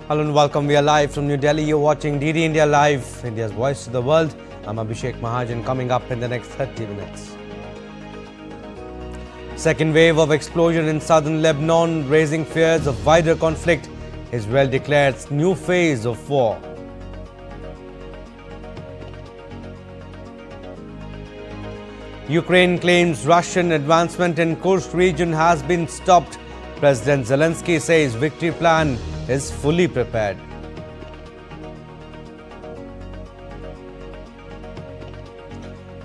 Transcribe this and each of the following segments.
Hello and welcome. We are live from New Delhi. You're watching DD India Live, India's voice to the world. I'm Abhishek Mahajan. Coming up in the next 30 minutes. Second wave of explosion in southern Lebanon, raising fears of wider conflict. Israel declares new phase of war. Ukraine claims Russian advancement in Kursk region has been stopped. President Zelenskiy says victory plan is fully prepared.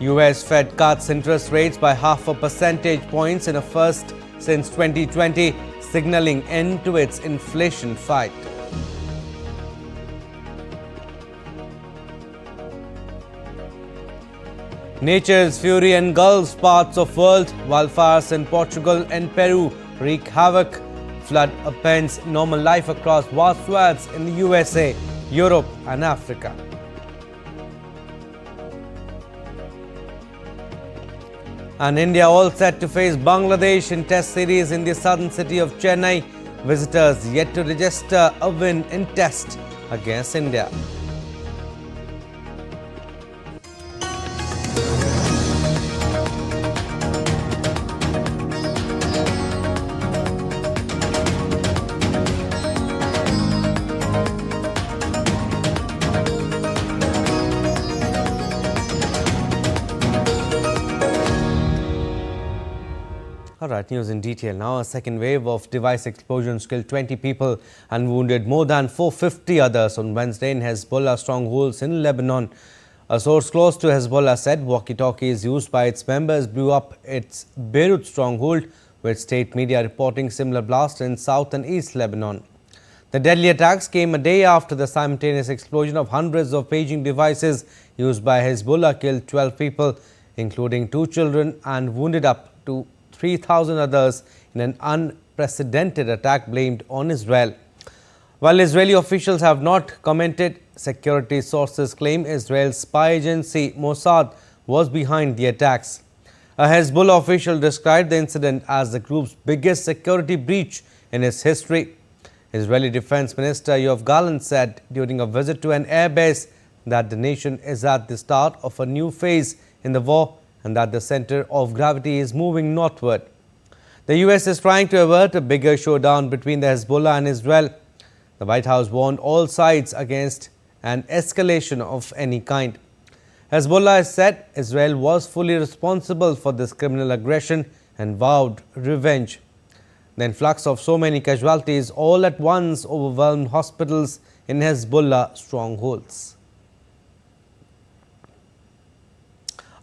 US Fed cuts interest rates by 0.5 percentage points in a first since 2020, signaling end to its inflation fight. Nature's fury engulfs parts of world. Wildfires in Portugal and Peru wreak havoc. Flood upends normal life across vast swaths in the USA, Europe and Africa. And India all set to face Bangladesh in Test series in the southern city of Chennai. Visitors yet to register a win in Test against India. Alright, news in detail now. A second wave of device explosions killed 20 people and wounded more than 450 others on Wednesday in Hezbollah strongholds in Lebanon. A source close to Hezbollah said walkie-talkies used by its members blew up its Beirut stronghold, with state media reporting similar blasts in south and east Lebanon. The deadly attacks came a day after the simultaneous explosion of hundreds of paging devices used by Hezbollah killed 12 people, including 2 children, and wounded up to 3,000 others in an unprecedented attack blamed on Israel. While Israeli officials have not commented, security sources claim Israel's spy agency Mossad was behind the attacks. A Hezbollah official described the incident as the group's biggest security breach in its history. Israeli Defense Minister Yoav Gallant said during a visit to an airbase that the nation is at the start of a new phase in the war and that the center of gravity is moving northward. The US is trying to avert a bigger showdown between the Hezbollah and Israel. The White House warned all sides against an escalation of any kind. Hezbollah has said Israel was fully responsible for this criminal aggression and vowed revenge. The influx of so many casualties all at once overwhelmed hospitals in Hezbollah strongholds.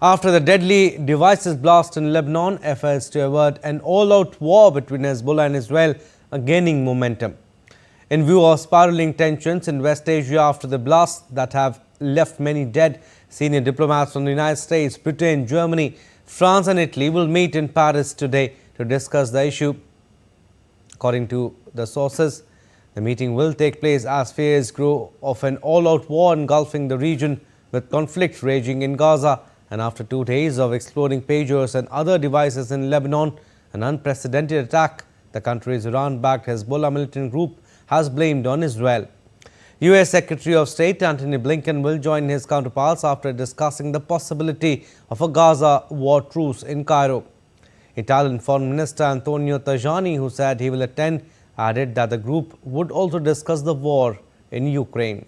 After the deadly devices blast in Lebanon, efforts to avert an all-out war between Hezbollah and Israel are gaining momentum. In view of spiraling tensions in West Asia after the blasts that have left many dead, senior diplomats from the United States, Britain, Germany, France and Italy will meet in Paris today to discuss the issue. According to the sources, the meeting will take place as fears grow of an all-out war engulfing the region, with conflict raging in Gaza. And after 2 days of exploding pagers and other devices in Lebanon, an unprecedented attack the country's Iran-backed Hezbollah militant group has blamed on Israel. US Secretary of State Antony Blinken will join his counterparts after discussing the possibility of a Gaza war truce in Cairo. Italian Foreign Minister Antonio Tajani, who said he will attend, added that the group would also discuss the war in Ukraine.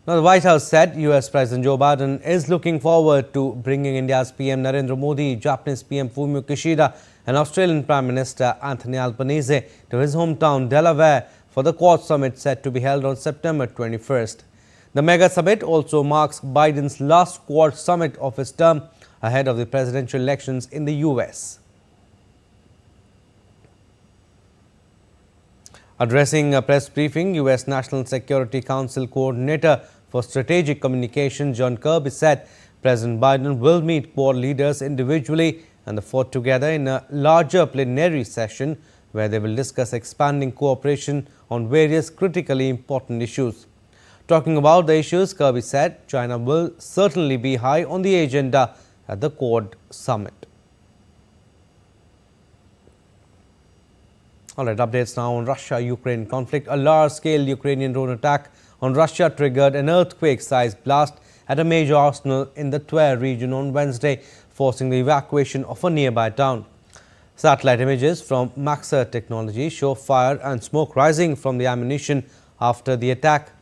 Now, the White House said US President Joe Biden is looking forward to bringing India's PM Narendra Modi, Japanese PM Fumio Kishida and Australian Prime Minister Anthony Albanese to his hometown Delaware for the Quad Summit set to be held on September 21st. The mega summit also marks Biden's last Quad Summit of his term ahead of the presidential elections in the US. Addressing a press briefing, US National Security Council Coordinator for Strategic Communications John Kirby said President Biden will meet Quad leaders individually and the four together in a larger plenary session where they will discuss expanding cooperation on various critically important issues. Talking about the issues, Kirby said China will certainly be high on the agenda at the Quad Summit. All right, updates now on Russia-Ukraine conflict. A large-scale Ukrainian drone attack on Russia triggered an earthquake-sized blast at a major arsenal in the Tver region on Wednesday, forcing the evacuation of a nearby town. Satellite images from Maxar technology show fire and smoke rising from the ammunition after the attack.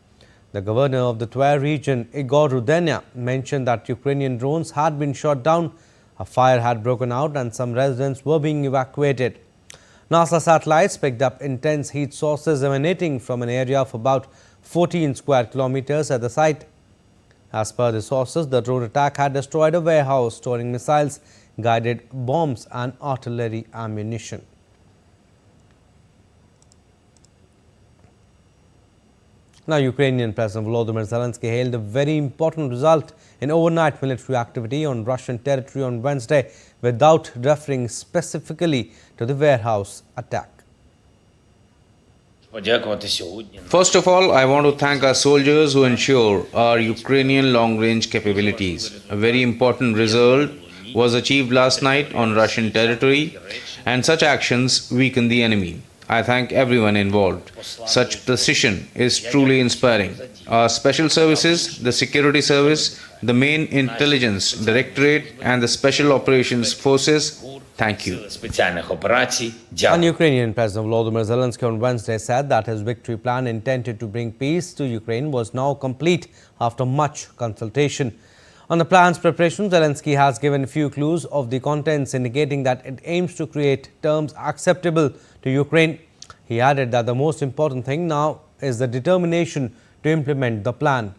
The governor of the Tver region, Igor Rudenya, mentioned that Ukrainian drones had been shot down, a fire had broken out and some residents were being evacuated. NASA satellites picked up intense heat sources emanating from an area of about 14 square kilometers at the site. As per the sources, the drone attack had destroyed a warehouse storing missiles, guided bombs and artillery ammunition. Now, Ukrainian President Volodymyr Zelenskyy hailed a very important result in overnight military activity on Russian territory on Wednesday without referring specifically to the warehouse attack. First of all, I want to thank our soldiers who ensure our Ukrainian long-range capabilities. A very important result was achieved last night on Russian territory, and such actions weaken the enemy. I thank everyone involved. Such precision is truly inspiring. Our special services, the security service, the main intelligence directorate and the special operations forces, thank you. And Ukrainian President Volodymyr Zelenskyy on Wednesday said that his victory plan intended to bring peace to Ukraine was now complete after much consultation. On the plan's preparation, Zelenskyy has given a few clues of the contents, indicating that it aims to create terms acceptable to Ukraine. He added that the most important thing now is the determination to implement the plan.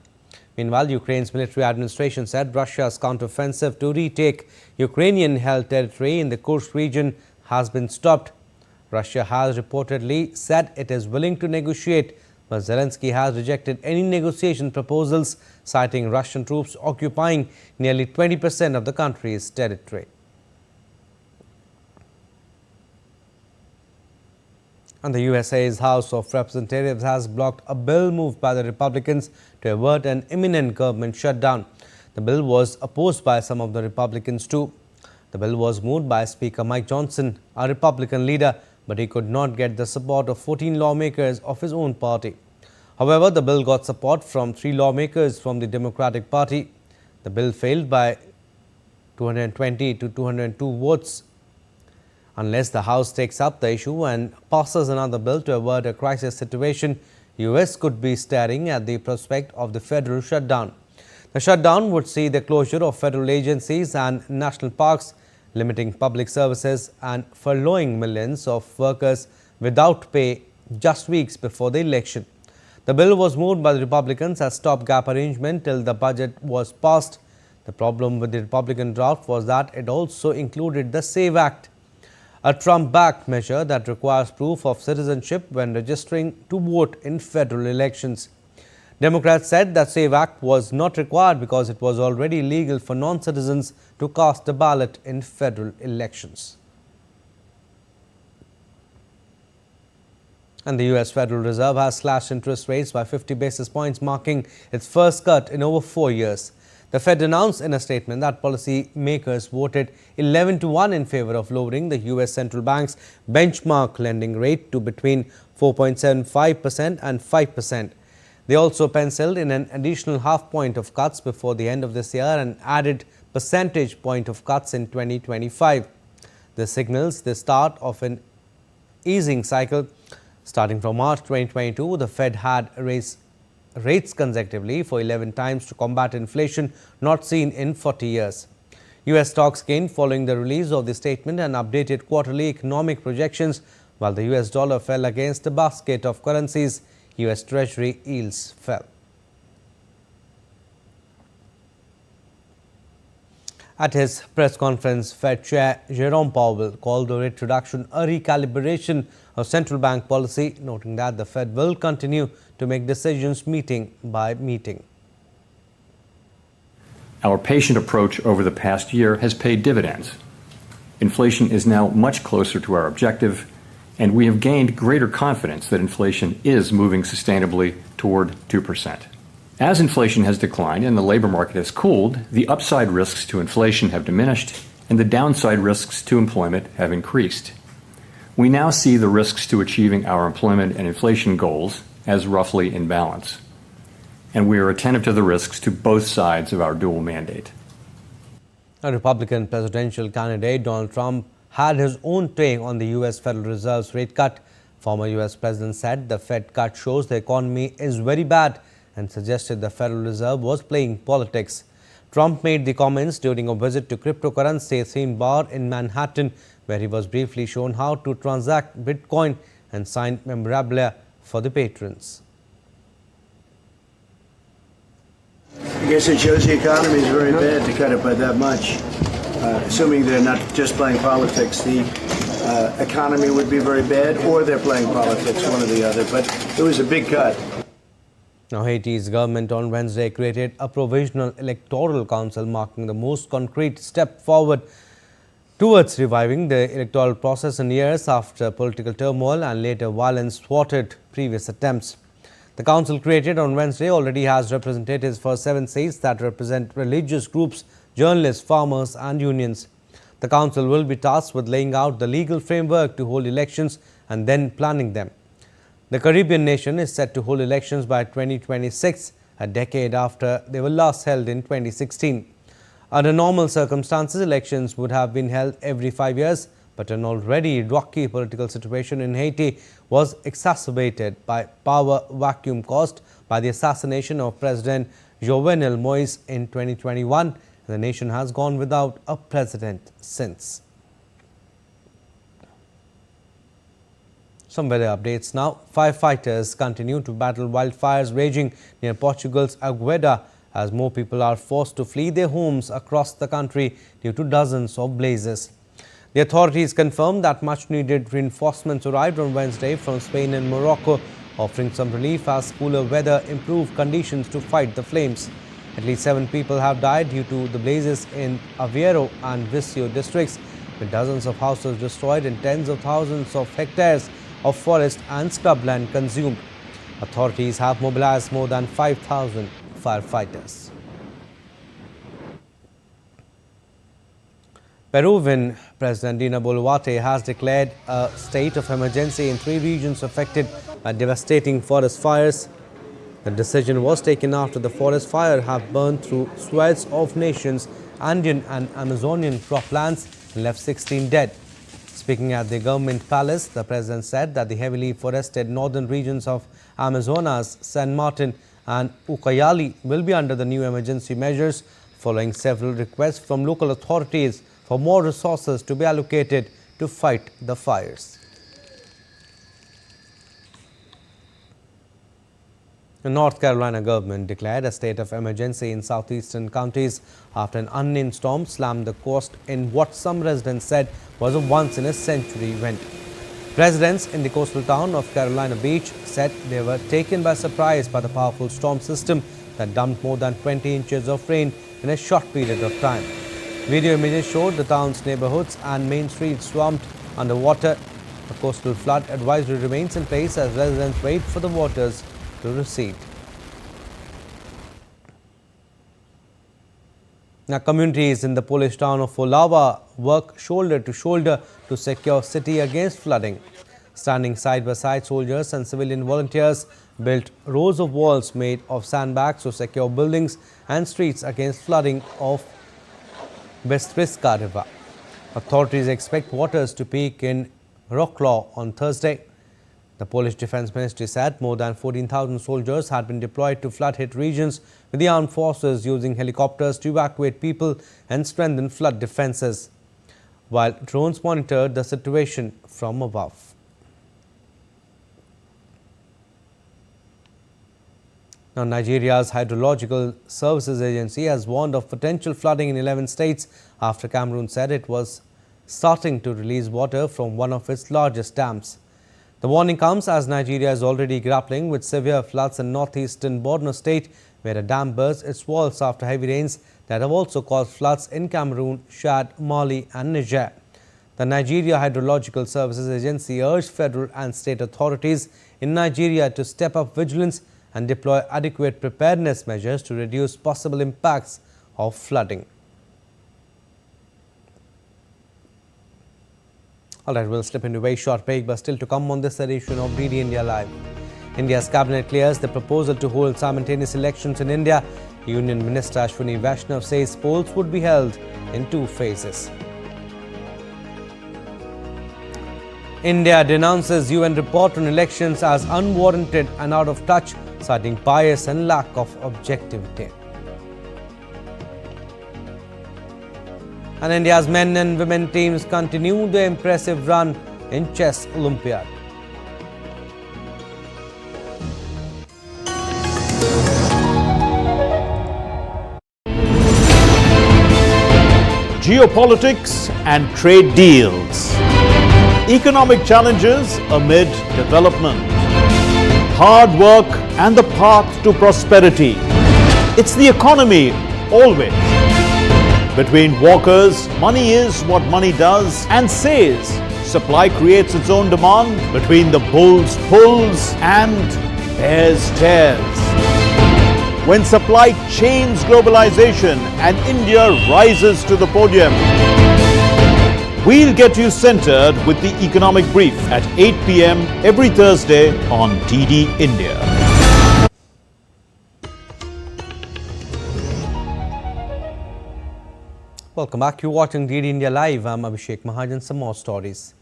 Meanwhile, Ukraine's military administration said Russia's counteroffensive to retake Ukrainian-held territory in the Kursk region has been stopped. Russia has reportedly said it is willing to negotiate, but Zelenskyy has rejected any negotiation proposals, citing Russian troops occupying nearly 20% of the country's territory. And the USA's House of Representatives has blocked a bill moved by the Republicans to avert an imminent government shutdown. The bill was opposed by some of the Republicans too. The bill was moved by Speaker Mike Johnson, a Republican leader, but he could not get the support of 14 lawmakers of his own party. However, the bill got support from 3 lawmakers from the Democratic Party. The bill failed by 220 to 202 votes. Unless the House takes up the issue and passes another bill to avert a crisis situation, the US could be staring at the prospect of the federal shutdown. The shutdown would see the closure of federal agencies and national parks, limiting public services and furloughing millions of workers without pay just weeks before the election. The bill was moved by the Republicans as stopgap arrangement till the budget was passed. The problem with the Republican draft was that it also included the SAVE Act, a Trump-backed measure that requires proof of citizenship when registering to vote in federal elections. Democrats said that SAVE Act was not required because it was already legal for non-citizens to cast a ballot in federal elections. And the US Federal Reserve has slashed interest rates by 50 basis points, marking its first cut in over 4 years. The Fed announced in a statement that policymakers voted 11-1 in favor of lowering the U.S. central bank's benchmark lending rate to between 4.75% and 5%. They also penciled in an additional half point of cuts before the end of this year and added percentage point of cuts in 2025. This signals the start of an easing cycle. Starting from March 2022, the Fed had raised rates consecutively for 11 times to combat inflation not seen in 40 years. U.S. stocks gained following the release of the statement and updated quarterly economic projections, while the U.S. dollar fell against a basket of currencies. U.S. Treasury yields fell. At his press conference, Fed Chair Jerome Powell called the rate reduction a recalibration of central bank policy, noting that the Fed will continue to make decisions meeting by meeting. Our patient approach over the past year has paid dividends. Inflation is now much closer to our objective, and we have gained greater confidence that inflation is moving sustainably toward 2%. As inflation has declined and the labor market has cooled, the upside risks to inflation have diminished and the downside risks to employment have increased. We now see the risks to achieving our employment and inflation goals as roughly in balance, and we are attentive to the risks to both sides of our dual mandate. A Republican presidential candidate, Donald Trump, had his own take on the U.S. Federal Reserve's rate cut. Former U.S. President said the Fed cut shows the economy is very bad and suggested the Federal Reserve was playing politics. Trump made the comments during a visit to cryptocurrency-themed bar in Manhattan, where he was briefly shown how to transact Bitcoin and signed memorabilia for the patrons. I guess it shows the economy is very bad to cut it by that much. Assuming they're not just playing politics, the economy would be very bad, or they're playing politics, one or the other. But it was a big cut. Now, Haiti's government on Wednesday created a provisional electoral council, marking the most concrete step forward towards reviving the electoral process in years after political turmoil and later violence thwarted previous attempts. The council created on Wednesday already has representatives for 7 states that represent religious groups, journalists, farmers and unions. The council will be tasked with laying out the legal framework to hold elections and then planning them. The Caribbean nation is set to hold elections by 2026, a decade after they were last held in 2016. Under normal circumstances, elections would have been held every 5 years, but an already rocky political situation in Haiti was exacerbated by power vacuum caused by the assassination of President Jovenel Moise in 2021, and the nation has gone without a president since. Some weather updates now. Firefighters continue to battle wildfires raging near Portugal's Agueda as more people are forced to flee their homes across the country due to dozens of blazes. The authorities confirmed that much-needed reinforcements arrived on Wednesday from Spain and Morocco, offering some relief as cooler weather improved conditions to fight the flames. At least 7 people have died due to the blazes in Aveiro and Viseu districts, with dozens of houses destroyed and tens of thousands of hectares of forest and scrubland consumed. Authorities have mobilized more than 5,000 firefighters. Peruvian President Dina Boluarte has declared a state of emergency in 3 regions affected by devastating forest fires. The decision was taken after the forest fire have burned through swathes of nations' Andean and Amazonian croplands and left 16 dead. Speaking at the government palace, the president said that the heavily forested northern regions of Amazonas, San Martin and Ucayali will be under the new emergency measures, following several requests from local authorities for more resources to be allocated to fight the fires. The North Carolina government declared a state of emergency in southeastern counties after an unnamed storm slammed the coast in what some residents said was a once-in-a-century event. Residents in the coastal town of Carolina Beach said they were taken by surprise by the powerful storm system that dumped more than 20 inches of rain in a short period of time. Video images showed the town's neighborhoods and main streets swamped underwater. A coastal flood advisory remains in place as residents wait for the waters to recede. Now, communities in the Polish town of Olawa work shoulder to shoulder to secure city against flooding. Standing side by side, soldiers and civilian volunteers built rows of walls made of sandbags to secure buildings and streets against flooding of Bystrica River. Authorities expect waters to peak in Wrocław on Thursday. The Polish Defense Ministry said more than 14,000 soldiers had been deployed to flood-hit regions, with the armed forces using helicopters to evacuate people and strengthen flood defenses, while drones monitored the situation from above. Now, Nigeria's Hydrological Services Agency has warned of potential flooding in 11 states after Cameroon said it was starting to release water from one of its largest dams. The warning comes as Nigeria is already grappling with severe floods in northeastern Borno state, where a dam burst its walls after heavy rains that have also caused floods in Cameroon, Chad, Mali and Niger. The Nigeria Hydrological Services Agency urged federal and state authorities in Nigeria to step up vigilance and deploy adequate preparedness measures to reduce possible impacts of flooding. All right, we'll slip into a very short break, but still to come on this edition of DD India Live. India's cabinet clears the proposal to hold simultaneous elections in India. Union Minister Ashwini Vaishnav says polls would be held in 2 phases. India denounces UN report on elections as unwarranted and out of touch, citing bias and lack of objectivity. And India's men and women teams continue their impressive run in Chess Olympiad. Geopolitics and trade deals. Economic challenges amid development. Hard work and the path to prosperity. It's the economy always. Between walkers, money is what money does and says. Supply creates its own demand. Between the bulls pulls and bears tears. When supply chains globalization and India rises to the podium. We'll get you centered with the economic brief at 8 p.m. every Thursday on DD India. Welcome back. You're watching DD India Live. I'm Abhishek Mahajan. Some more stories.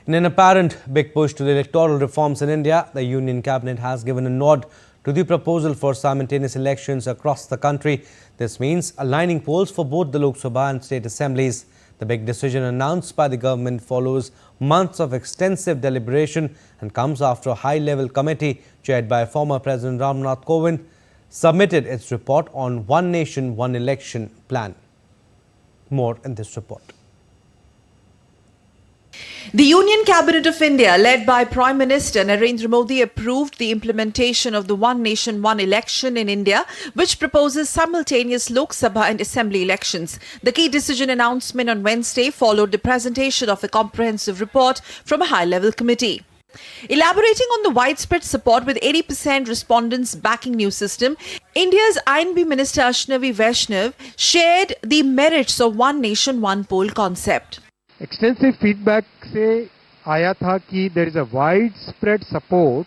In an apparent big push to the electoral reforms in India, the Union Cabinet has given a nod to the proposal for simultaneous elections across the country. This means aligning polls for both the Lok Sabha and state assemblies. The big decision announced by the government follows months of extensive deliberation and comes after a high-level committee chaired by former President Ram Nath Kovind submitted its report on One Nation, One Election plan. More in this report. The Union Cabinet of India, led by Prime Minister Narendra Modi, approved the implementation of the One Nation, One Election in India, which proposes simultaneous Lok Sabha and Assembly elections. The key decision announcement on Wednesday followed the presentation of a comprehensive report from a high-level committee. Elaborating on the widespread support with 80% respondents backing new system, India's INB Minister Ashwini Vaishnav shared the merits of One Nation, One poll concept. Extensive feedback से आया था कि there is a wide spread support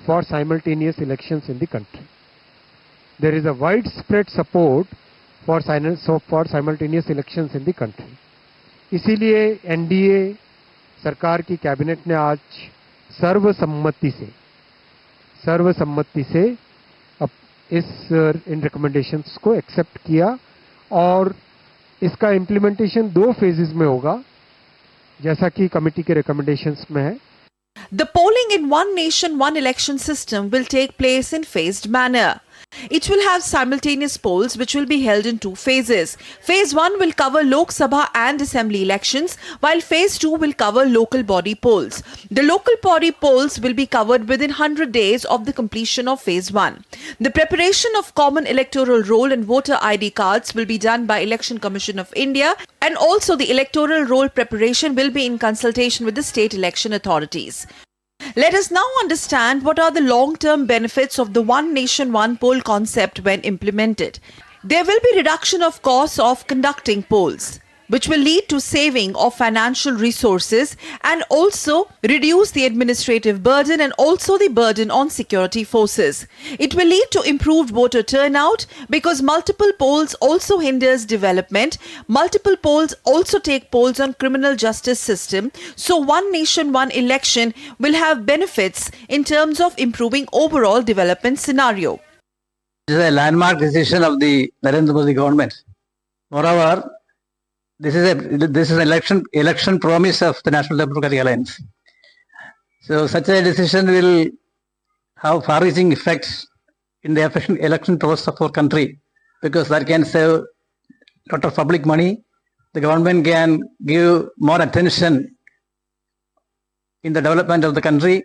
for simultaneous elections in the country. There is a wide spread support for simultaneous elections in the country. इसीलिए NDA सरकार की cabinet ने आज सर्वसम्मति से अब इन रिकमेंडेशंस को एक्सेप्ट किया और इसका इम्प्लीमेंटेशन 2 फेजेस में होगा, जैसा कि कमेटी के रिकमेंडेशंस में है. The polling in One Nation, One Election system will take place in phased manner. It will have simultaneous polls which will be held in 2 phases. Phase 1 will cover Lok Sabha and Assembly elections, while Phase 2 will cover local body polls. The local body polls will be covered within 100 days of the completion of Phase 1. The preparation of common electoral roll and voter ID cards will be done by Election Commission of India, and also the electoral roll preparation will be in consultation with the state election authorities. Let us now understand what are the long-term benefits of the One Nation, One poll concept when implemented. There will be reduction of costs of conducting polls, which will lead to saving of financial resources and also reduce the administrative burden and also the burden on security forces. It will lead to improved voter turnout because multiple polls also hinders development. Multiple polls also take polls on criminal justice system. So One Nation, One election will have benefits in terms of improving overall development scenario. This is a landmark decision of the Narendra Modi government. Moreover, this is an election promise of the National Democratic Alliance. So such a decision will have far-reaching effects in the election process of our country, because that can save a lot of public money. The government can give more attention in the development of the country.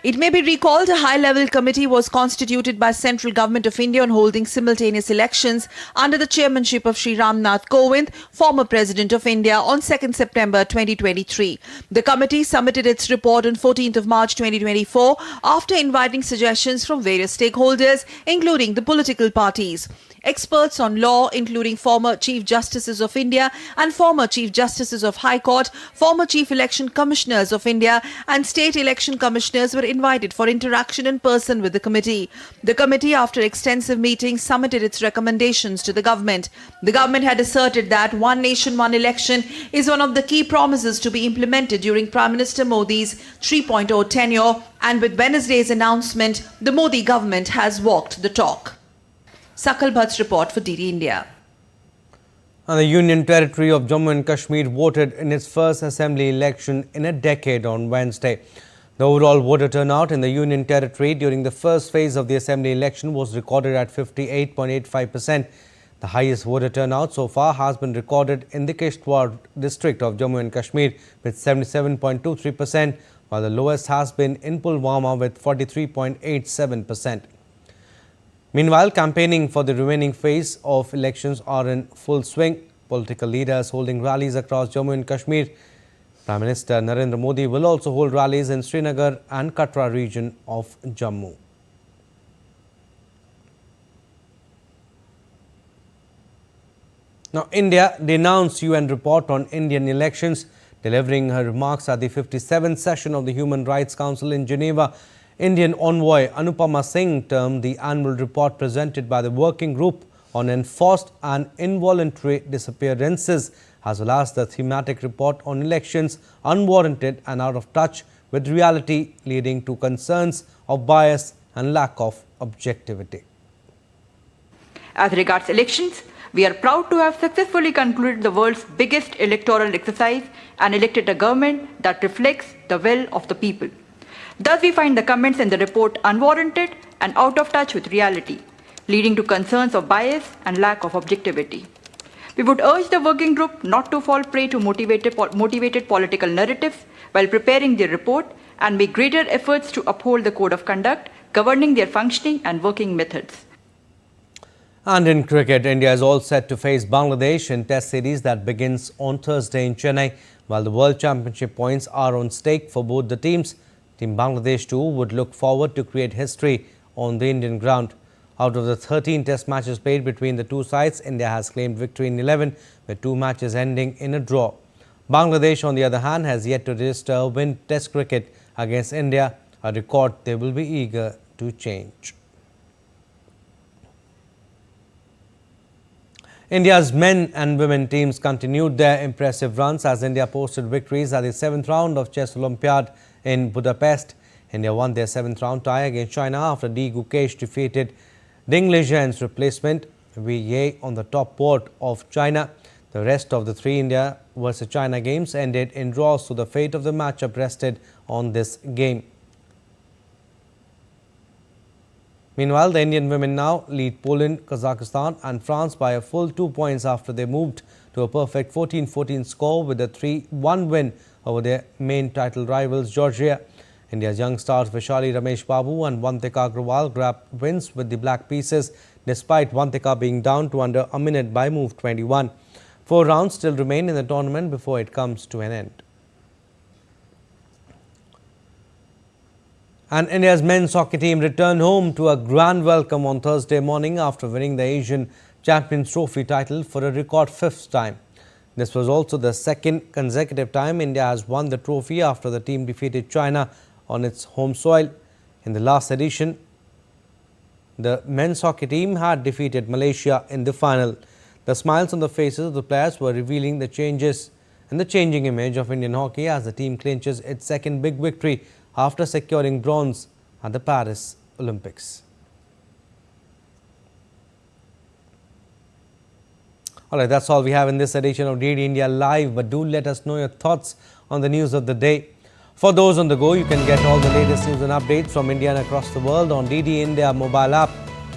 It may be recalled a high-level committee was constituted by Central Government of India on holding simultaneous elections under the chairmanship of Shri Ram Nath Kovind, former President of India, on 2nd September 2023. The committee submitted its report on 14th of March 2024 after inviting suggestions from various stakeholders, including the political parties. Experts on law, including former Chief Justices of India and former Chief Justices of High Court, former Chief Election Commissioners of India and State Election Commissioners were invited for interaction in person with the committee. The committee, after extensive meetings, submitted its recommendations to the government. The government had asserted that one nation, one election is one of the key promises to be implemented during Prime Minister Modi's 3.0 tenure, and with Wednesday's announcement, the Modi government has walked the talk. Sakal Bhatt's report for DD India. And the Union Territory of Jammu and Kashmir voted in its first assembly election in a decade on Wednesday. The overall voter turnout in the Union Territory during the first phase of the assembly election was recorded at 58.85%. The highest voter turnout so far has been recorded in the Kishtwar district of Jammu and Kashmir with 77.23%, while the lowest has been in Pulwama with 43.87%. Meanwhile, campaigning for the remaining phase of elections are in full swing. Political leaders holding rallies across Jammu and Kashmir. Prime Minister Narendra Modi will also hold rallies in Srinagar and Katra region of Jammu. Now, India denounced UN report on Indian elections, delivering her remarks at the 57th session of the Human Rights Council in Geneva. Indian envoy Anupama Singh termed the annual report presented by the working group on enforced and involuntary disappearances, as well as the thematic report on elections, unwarranted and out of touch with reality, leading to concerns of bias and lack of objectivity. As regards elections, we are proud to have successfully concluded the world's biggest electoral exercise and elected a government that reflects the will of the people. Thus, we find the comments in the report unwarranted and out of touch with reality, leading to concerns of bias and lack of objectivity. We would urge the working group not to fall prey to motivated political narratives while preparing their report and make greater efforts to uphold the code of conduct governing their functioning and working methods. And in cricket, India is all set to face Bangladesh in Test series that begins on Thursday in Chennai. While the World Championship points are on stake for both the teams, Team Bangladesh too would look forward to create history on the Indian ground. Out of the 13 Test matches played between the two sides, India has claimed victory in 11, with 2 matches ending in a draw. Bangladesh, on the other hand, has yet to register a win Test cricket against India, a record they will be eager to change. India's men and women teams continued their impressive runs as India posted victories at the 7th round of Chess Olympiad in Budapest. India won their 7th round tie against China after D. Gukesh defeated Ding Lijian's replacement Wei Ye on the top board of China. The rest of the 3 India vs China games ended in draws, so the fate of the matchup rested on this game. Meanwhile, the Indian women now lead Poland, Kazakhstan and France by a full 2 points after they moved to a perfect 14-14 score with a 3-1 win over their main title rivals Georgia. India's young stars Vaishali Ramesh Babu and Vantika Agrawal grabbed wins with the Black Pieces, despite Vantika being down to under a minute by move 21. 4 rounds still remain in the tournament before it comes to an end. And India's men's hockey team returned home to a grand welcome on Thursday morning after winning the Asian Champions Trophy title for a record 5th time. This was also the 2nd consecutive time India has won the trophy after the team defeated China on its home soil. In the last edition, the men's hockey team had defeated Malaysia in the final. The smiles on the faces of the players were revealing the changes in the changing image of Indian hockey as the team clinches its 2nd big victory after securing bronze at the Paris Olympics. Alright, that's all we have in this edition of DD India Live, but do let us know your thoughts on the news of the day. For those on the go, you can get all the latest news and updates from India and across the world on DD India mobile app.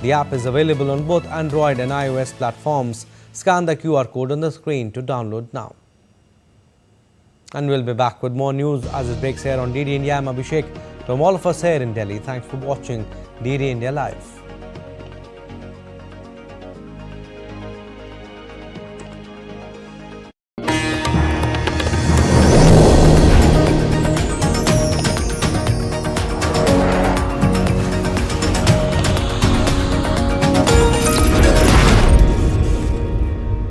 The app is available on both Android and iOS platforms. Scan the QR code on the screen to download now. And we'll be back with more news as it breaks here on DD India. I'm Abhishek. From all of us here in Delhi, thanks for watching DD India Live.